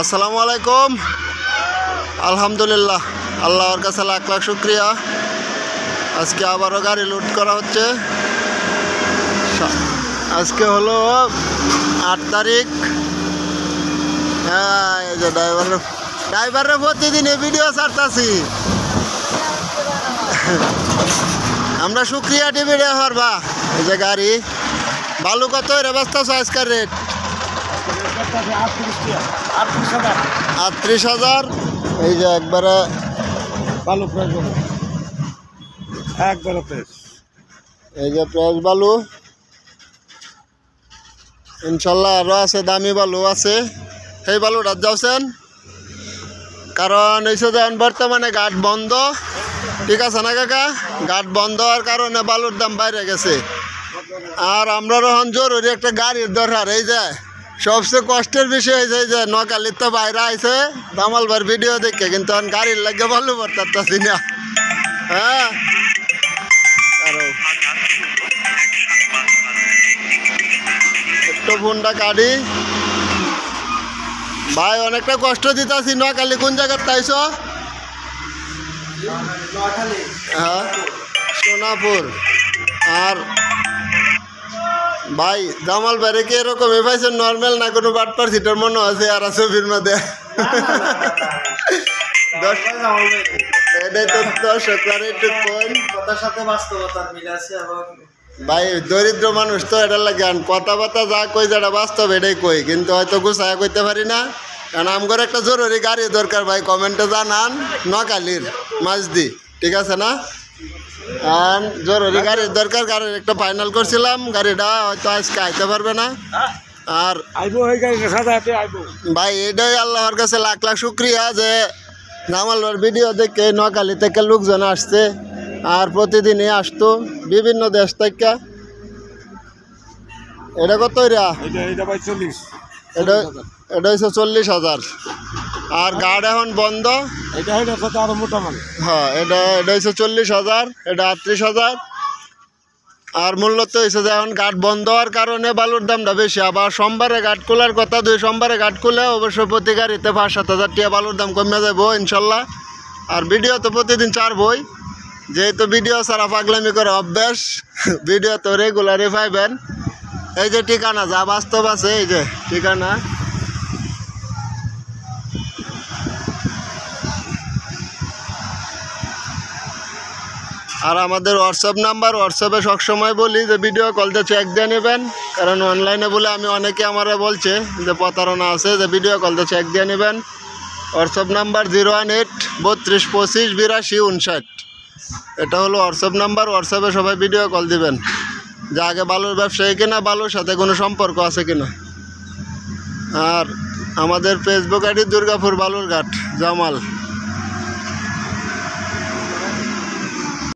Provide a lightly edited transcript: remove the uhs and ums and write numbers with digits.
আসসালামু আলাইকুম। আলহামদুলিল্লাহ, আল্লাহর কাছে লাখ লাখ শুক্রিয়া। আজকে আবারও গাড়ি লুট করা হচ্ছে। আজকে হলো 8 তারিখ। হ্যাঁ, এই যে ড্রাইভারের প্রতিদিন এই ভিডিও ছাড়তাছি। আমরা শুক্রিয়া টিভি রে হরবা। এই যে গাড়ি বালু কত রে ব্যস্ত আছে আজকের রেট 38,000। এই যে একবারে বালু একবারে ফ্রেশ। এই যে ফ্রেশ বালু, ইনশাল্লাহ আরও আছে, দামি বালু আছে। সেই বালুটা যাচ্ছেন, কারণ এইসব যেমন বর্তমানে ঘাট বন্ধ, ঠিক আছে না কাকা? ঘাট বন্ধ হওয়ার কারণে বালুর দাম বাইরে গেছে। আর আমরা এখন জরুরি একটা গাড়ির দরকার। এই যে সবচেয়ে কষ্টের বিষয় হয়েছে যে নকালির তো বাইরে আইছে দামালবার ভিডিও দেখে, কিন্তু এখন গাড়ির লাগে বালু ভরতাছি না। হ্যাঁ, একটু ফোনটা কাটি ভাই, অনেকটা কষ্ট দিতেছি। নোয়াখালী কোন জায়গার তাইছ? হ্যাঁ, সোনাপুর। আর ভাই জামাল বাইরে কি এরকম পাইছেন? নর্মাল না কোনো বাটপার সিটার মনে আছে আর ছবির মধ্যে? এটাই তো দর্শক একটু ভাই, দরিদ্র মানুষ তো এটা লাগে কথাবার্তা যা কই যেটা বাস্তব এটাই কই, কিন্তু হয়তো গুছায় কইতে পারি না। কারণ আমার একটা জরুরি গাড়ি দরকার ভাই, কমেন্টে জানান। নোয়াখালীর মাঝদি, ঠিক আছে না? আর জরুরি গাড়ির দরকার, গাড়ির একটা ফাইনাল করছিলাম, গাড়িটা হয়তো আজকে আইতে পারবে না। আর ভাই এটাই আল্লাহর কাছে লাখ লাখ শুক্রিয়া যে জামালবার ভিডিও দেখে নোয়াখালী থেকে লোকজন আসছে, আর প্রতিদিনই আসতো বিভিন্ন দেশ থেকে। এটা কত? এটা এটা হচ্ছে 40,000। আর গাড়ি এখন বন্ধ। হ্যাঁ, এটা হচ্ছে 40,000, এটা 38,000। আর মূল্য তো হয়েছে যে এখন ঘাট বন্ধ হওয়ার কারণে বালুর দামটা বেশি। আবার সোমবারে ঘাট খোলার কথা, 2 সোমবারে ঘাট খুলে অবশ্য প্রতি গাড়িতে 5-7 টাকা বালুর দাম কমে যাবো ইনশাল্লাহ। আর ভিডিও তো প্রতিদিন ছাড়বই, যেহেতু ভিডিও ছাড়া পাগলামি করে অভ্যাস, ভিডিও তো রেগুলারই পাইবেন। এই যে ঠিকানা যা বাস্তব আছে, এই যে ঠিকানা। আর আমাদের হোয়াটসঅ্যাপ নাম্বার, হোয়াটসঅ্যাপে সবসময় বলি যে ভিডিও কলতে চেক দিয়ে নেবেন, কারণ অনলাইনে বলে আমি অনেকে আমারা বলছে যে প্রতারণা আছে, যে ভিডিও কলতে চেক দিয়ে নেবেন। WhatsApp number 01832258259। এটা হলো হোয়াটসঅ্যাপ নাম্বার। হোয়াটসঅ্যাপে সবাই ভিডিও কল দিবেন যে আগে বালুর ব্যবসায়ী কিনা, বালুর সাথে কোনো সম্পর্ক আছে কিনা। আর আমাদের ফেসবুক আইডি দুর্গাপুর বালুরঘাট জামাল।